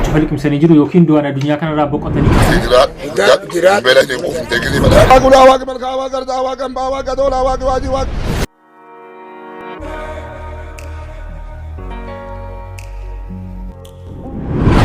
hancu falqimsanii jiru yookiin du'aan addunyaa kanarraa boqotanii jiraat beelanii quufin teekilii madaa waaqulaa waaqi malkaa waaqa gardaa waaqan baa waaqa doolaa waaqi waajii waaqa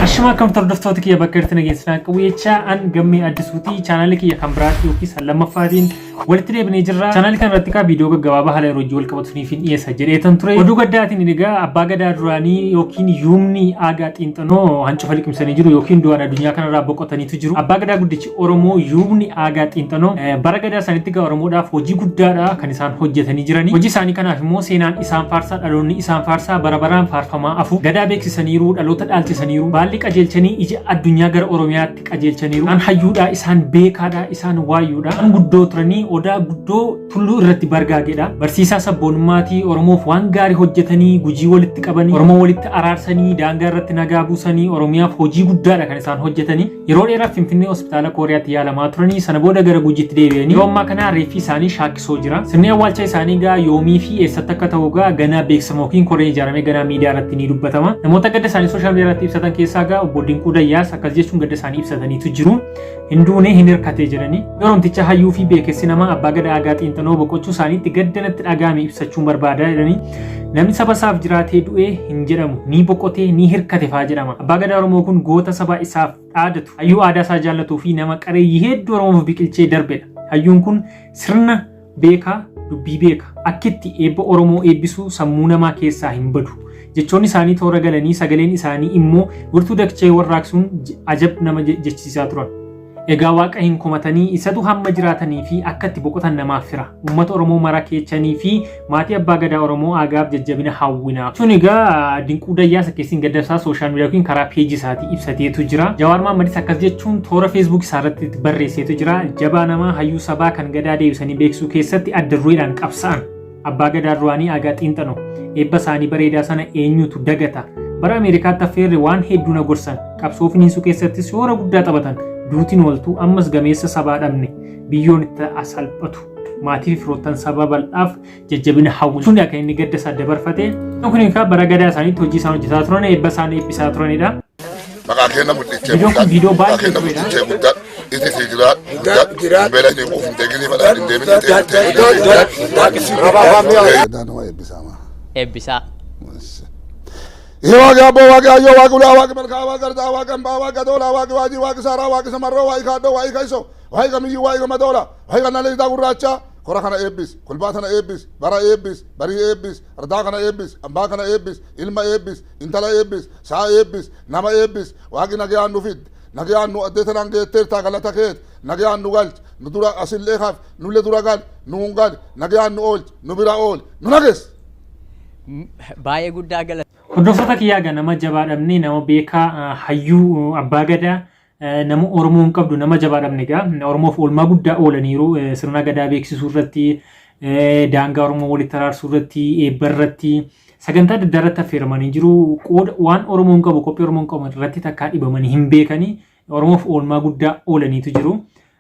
Ashma kam tordoftoota kiyya bakka irratti nageessinaan qabu jecha an gammee addisuutii chaanaalii kiyya kan biraatti yookiis lammaffaatiin walitti deebinee jirra. Chaanaalii kana irratti viidiyoo gaggabaabaa haala yeroo wal qabatuniif dhiyeessa jedheetan ture. Oduu gaddaatiin egaa abbaa gadaa duraanii yookiin yuumni aagaa xiinxanoo hancu falqimsanii jiru yookiin du'aan addunyaa kanarraa boqotaniitu jiru. Abbaa gadaa guddichi Oromoo yuumni aagaa xiinxanoo bara gadaa isaaniitti gaa Oromoodhaaf hojii guddaadha kan isaan hojjetanii jirani. Hojii isaanii kanaaf immoo seenaan isaan faarsaa dhaloonni isaan faarsaa bara baraan faarfamaa afu gadaa beeksisaniiru dhaloota dhaalchisaniiru baalli qajeelchanii ija addunyaa gara Oromiyaatti qajeelchaniiru. An hayyuudha isaan beekaadha isaan waayuudha. An guddoo turanii odaa guddoo tulluu irratti bargaagedha. Barsiisaa sabboonummaatii Oromoof waan gaarii hojjetanii gujii walitti qabanii Oromoo walitti araarsanii daangaa irratti nagaa buusanii Oromiyaaf hojii guddaadha kan isaan hojjetanii. Yeroo dheeraaf Finfinnee hospitaala Kooriyaatti yaalamaa turanii sana booda gara gujiitti deebi'anii yeroo ammaa kana reeffi isaanii shaakkisoo jira. Sirni awwaalcha isaanii gaa yoomii fi eessatti akka ta'u gaa ganaa beeksisa yookiin koreen ijaaramee ganaa miidiyaa irratti ni dubbatama. Namoota gadda isaanii sooshaal miidiyaa irratti ibsatan keessaa gaa obbo Dinquu Dayyaas akkas jechuun gadda isaanii ibsataniitu jiru. Hinduunee hin hirkatee jiranii. Yeromticha hayyuu fi beekessi nama abbaa gadaa aagaa xiinxanoo boqochuu isaaniitti gaddanatti dhagaame ibsachuun barbaada jedhanii namni saba isaaf jiraatee du'ee hin jedhamu ni boqotee ni hirkate faa jedhama. Abbaa gadaa Oromoo kun goota saba isaaf dhaadatu hayyuu aadaa isaa jaallatuu fi nama qareeyyii hedduu Oromoof biqilchee darbedha. Hayyuun kun sirna beekaa dubbii beeka akkitti eebba Oromoo eebbisuu sammuu namaa keessaa hin badu. Jechoonni isaanii toora galanii sagaleen isaanii immoo wirtuu dachee warraaqsuun ajab nama jechisiisaa turan. Egaa waaqa hin komatanii isatu hamma jiraatanii fi akka itti boqotan namaaf fira. Uummata Oromoo mara keechanii fi maatii abbaa gadaa Oromoo aagaaf jajjabina hawwinaaf. Sun egaa Dinquu Dayyaas akkasiin gaddasaa sooshaal miidiyaa yookiin karaa peejii isaatii ibsateetu jira. Jawaar Maammadis akkas jechuun toora feesbuuk isaarratti barreesseetu jira. Jabaa namaa hayyuu sabaa kan gadaa deebisanii beeksisuu keessatti adda dureedhaan qabsa'an. Abbaa gadaa duraanii aagaa xiinxanoo eebba isaanii bareedaa sana eenyutu dagata. Bara Ameerikaatti affeerri waan hedduu na gorsan qabsoo finiinsuu keessattis shoora guddaa taphatan. Duutiin oltuu ammas gameessa sabaa dhabne biyyoon itti asalphatu maatii fi firoottan saba bal'aaf jajjabina hawwu. Sun akka inni gadda isaa dabarfate. Kun egaa bara gadaa isaaniitti hojii isaan hojjetaa turan eebba isaanii eebbisaa turanidha. maqaa kenna mul'ichee Bidiyoon kun biidiyoo baay'ee turedha. Iti si jiraat beelanii quufin teekilii madaa hin deemin Eebbisaa. Waaqa abboo waaqa ayyoo waaqa ulaa waaqa malkaa waaqa gardaa waaqa mbaa waaqa doolaa waaqa waajii waaqa saaraa waaqa samarroo waaqa kaadhoo waaqa kaiso waaqa miyyii waaqa madoola waaqa naleedaa gurraacha kora kana eebbis kulbaa kana eebbis bara eebbis barii eebbis ardaa kana eebbis ambaa kana eebbis ilma eebbis intala eebbis saa eebbis nama eebbis waaqi nagayaan nu fid nagayaan nu addeetanaan geetteertaa galata keet nagayaan nu galch nu dura asillee kaaf nulle dura gal nu hungal nagayaan nu oolch nu bira ool nu nages Baay'ee guddaa galata. Hordoftoota kiyyaa nama jabaa dhabne nama beekaa hayyuu abbaa gadaa nama Oromoon qabdu nama jabaa dhabne gaa Oromoof oolmaa guddaa oolaniiru sirna gadaa beeksisuu irratti daangaa Oromoo walitti araarsuu irratti eebba irratti sagantaa adda irratti affeeramanii jiru. Waan Oromoon qabu qophii Oromoon qabu irratti takkaa dhibamanii hin beekanii Oromoof oolmaa guddaa oolaniitu jiru.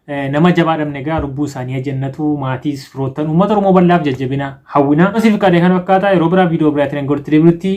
Nama jabaa dhabne gaa lubbuu isaanii jannatu maatiis firoottan uummata Oromoo bal'aaf jajjabina hawwina. Asiif qaadee kan fakkaataa yeroo biraa viidiyoo biraatiin angorti deebinutti